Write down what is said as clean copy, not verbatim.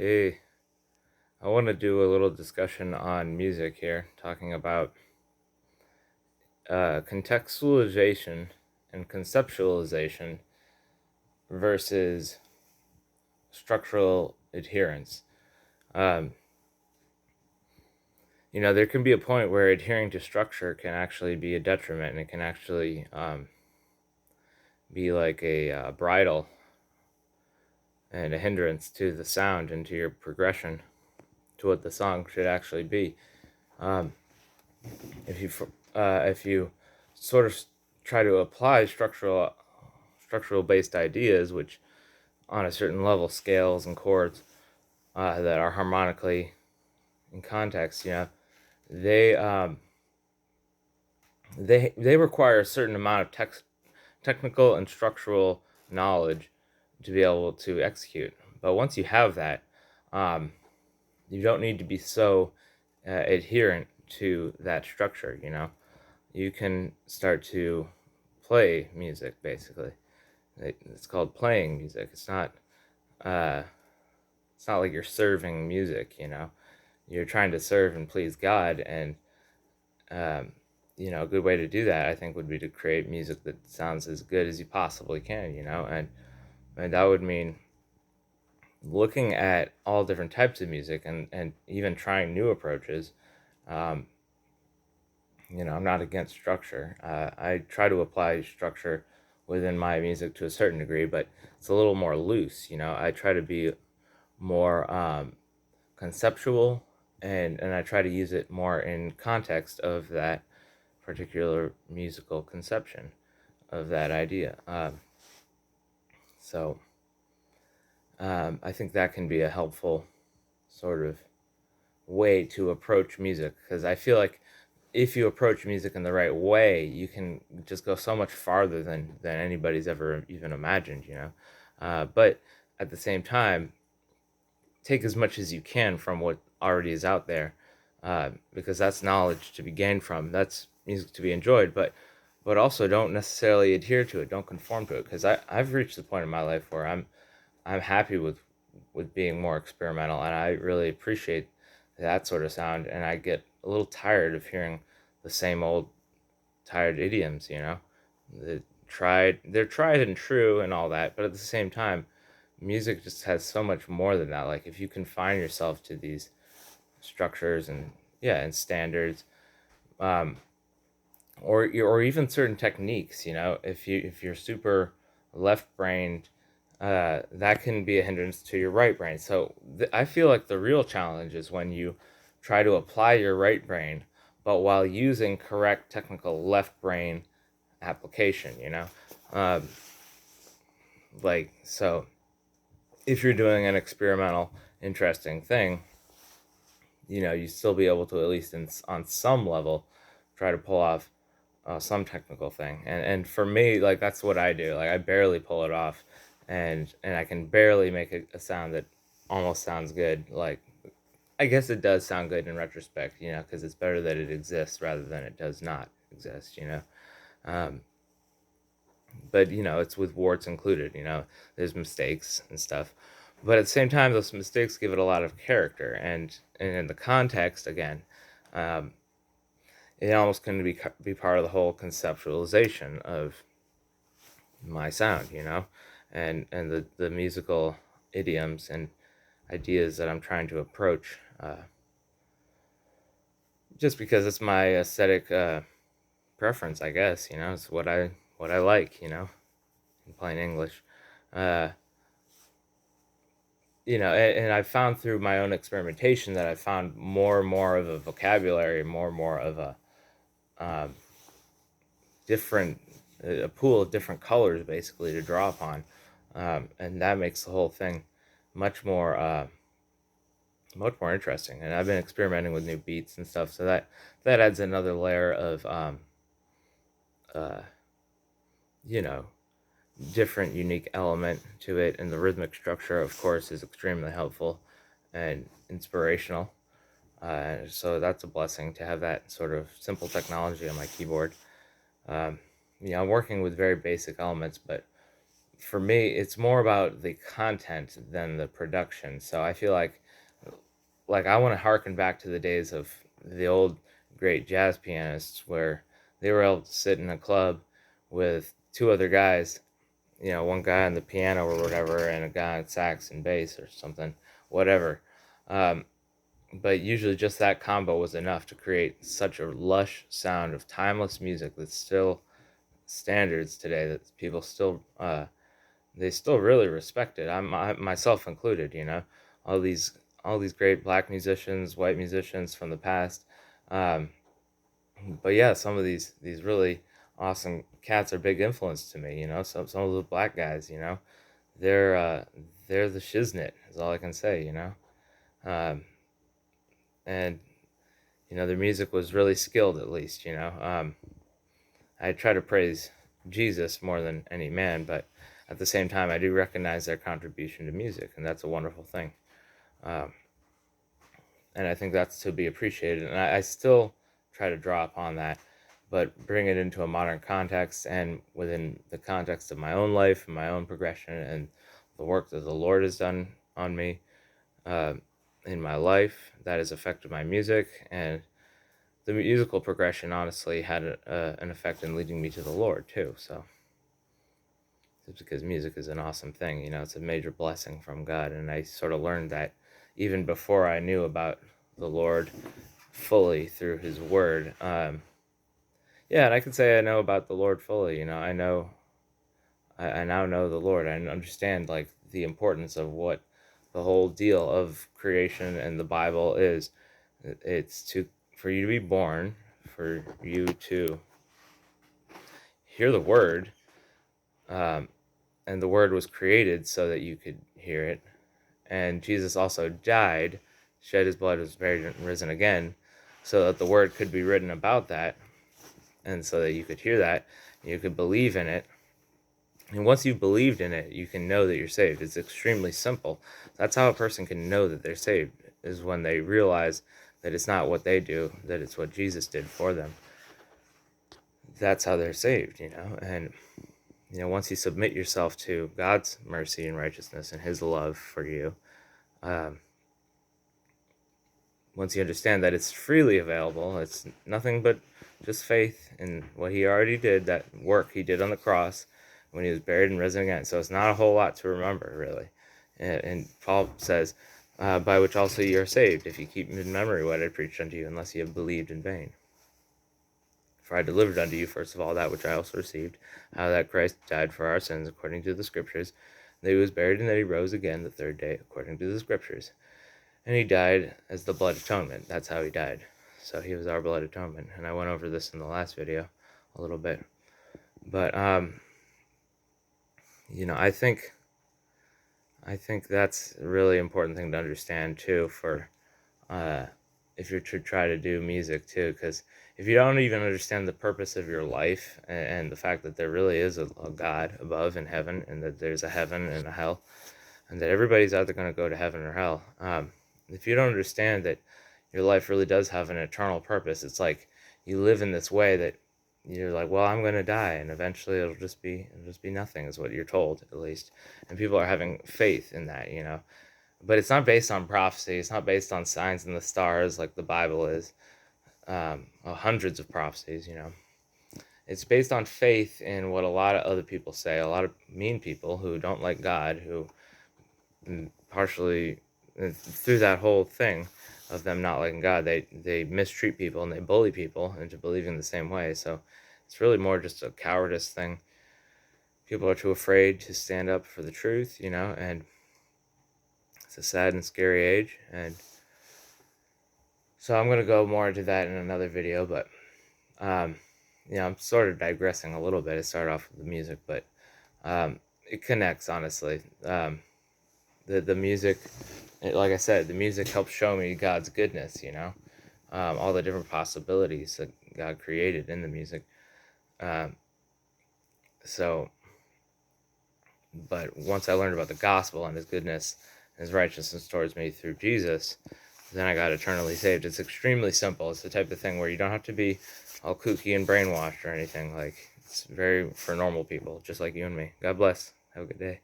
Hey, I want to do a little discussion on music here, talking about contextualization and conceptualization versus structural adherence. Um, there can be a point where adhering to structure can actually be a detriment, and it can actually be like a bridle and a hindrance to the sound and to your progression to what the song should actually be. Um, if you sort of try to apply structural based ideas, which on a certain level scales and chords that are harmonically in context, they they require a certain amount of technical and structural knowledge to be able to execute. But once you have that, um, you don't need to be so adherent to that structure. You can start to play music, basically. It's called playing music. Uh, it's not like you're serving music. You're trying to serve and please God, and um, a good way to do that, I think, would be to create music that sounds as good as you possibly can. And that would mean looking at all different types of music, and even trying new approaches. Um, I'm not against structure. I try to apply structure within my music to a certain degree, but it's a little more loose. I try to be more conceptual, and I try to use it more in context of that particular musical conception of that idea. So I think that can be a helpful sort of way to approach music, because I feel like if you approach music in the right way, you can just go so much farther than anybody's ever even imagined. But at the same time, take as much as you can from what already is out there, because that's knowledge to be gained from. That's music to be enjoyed, but also don't necessarily adhere to it. Don't conform to it, because I've reached the point in my life where I'm happy with being more experimental, and I really appreciate that sort of sound. And I get a little tired of hearing the same old tired idioms. They're tried and true and all that, but at the same time, music just has so much more than that. Like, if you confine yourself to these structures and, yeah, and standards, um, or even certain techniques, if you're super left brained, that can be a hindrance to your right brain. So I feel like the real challenge is when you try to apply your right brain, but while using correct technical left brain application. Um, so if you're doing an experimental, interesting thing, you still be able to, at least on some level, try to pull off some technical thing. And for me, like, that's what I do. Like, I barely pull it off, and I can barely make a sound that almost sounds good. Like, I guess it does sound good in retrospect, because it's better that it exists rather than it does not exist. Um, but it's with warts included. There's mistakes and stuff, but at the same time, those mistakes give it a lot of character, and in the context, again, um, it almost can be part of the whole conceptualization of my sound. And the musical idioms and ideas that I'm trying to approach, just because it's my aesthetic preference, I guess. It's what I like, in plain English. uh and I found through my own experimentation that I found more and more of a vocabulary, more and more of um, different a pool of different colors, basically, to draw upon, and that makes the whole thing much more much more interesting. And I've been experimenting with new beats and stuff, so that adds another layer of uh, you know different, unique element to it. And the rhythmic structure, of course, is extremely helpful and inspirational. So that's a blessing to have that sort of simple technology on my keyboard. Um, I'm working with very basic elements, but for me, it's more about the content than the production. So I feel like I want to harken back to the days of the old great jazz pianists where they were able to sit in a club with two other guys, one guy on the piano or whatever, and a guy on sax and bass or something, whatever. Um, but usually just that combo was enough to create such a lush sound of timeless music that's still standards today, that people still they still really respect it. Myself included. All these all these great black musicians, white musicians from the past. Um, but yeah, some of these really awesome cats are big influence to me. Some of the black guys. They're uh, they're the shiznit. Is all I can say. Um, and their music was really skilled. At least I try to praise Jesus more than any man, but at the same time, I do recognize their contribution to music, and that's a wonderful thing. Um, and I think that's to be appreciated. And I still try to draw upon that, but bring it into a modern context and within the context of my own life and my own progression and the work that the Lord has done on me uh, in my life that has affected my music. And the musical progression honestly had an effect in leading me to the Lord too. So it's because music is an awesome thing. It's a major blessing from God. And I sort of learned that even before I knew about the Lord fully through his word. Yeah, and I can say I know about the Lord fully. I now know the Lord. I understand like the importance of what the whole deal of creation and the Bible is. It's to for you to be born, for you to hear the word, um, and the word was created so that you could hear it. And Jesus also died, shed his blood, was buried, and risen again, so that the word could be written about that, and so that you could hear that, you could believe in it. And once you've believed in it, you can know that you're saved. It's extremely simple. That's how a person can know that they're saved, is when they realize that it's not what they do, that it's what Jesus did for them. That's how they're saved, And, once you submit yourself to God's mercy and righteousness and his love for you, um, once you understand that it's freely available, it's nothing but just faith in what he already did, that work he did on the cross when he was buried and risen again. So it's not a whole lot to remember, really. And Paul says, by which also you are saved, if you keep in memory what I preached unto you, unless you have believed in vain. For I delivered unto you, first of all, that which I also received, how that Christ died for our sins according to the Scriptures, that he was buried, and that he rose again the third day according to the Scriptures. And he died as the blood atonement. That's how he died. So he was our blood atonement. And I went over this in the last video a little bit. But, I think that's a really important thing to understand, too, for if you're to try to do music, too. Because if you don't even understand the purpose of your life and the fact that there really is a God above in heaven, and that there's a heaven and a hell, and that everybody's either going to go to heaven or hell, if you don't understand that your life really does have an eternal purpose, it's like you live in this way that you're like, well, I'm going to die, and eventually it'll just be nothing, is what you're told, at least. And people are having faith in that, but it's not based on prophecy. It's not based on signs in the stars like the Bible is. Hundreds of prophecies, It's based on faith in what a lot of other people say, a lot of mean people who don't like God, who partially through that whole thing of them not liking God, they mistreat people and they bully people into believing the same way. So it's really more just a cowardice thing. People are too afraid to stand up for the truth, and it's a sad and scary age. And so I'm going to go more into that in another video, but I'm sort of digressing a little bit. I started off with the music, but it connects, honestly. The music, like I said, the music helps show me God's goodness, all the different possibilities that God created in the music. But once I learned about the gospel and his goodness and his righteousness towards me through Jesus, then I got eternally saved. It's extremely simple. It's the type of thing where you don't have to be all kooky and brainwashed or anything. Like, it's very for normal people, just like you and me. God bless. Have a good day.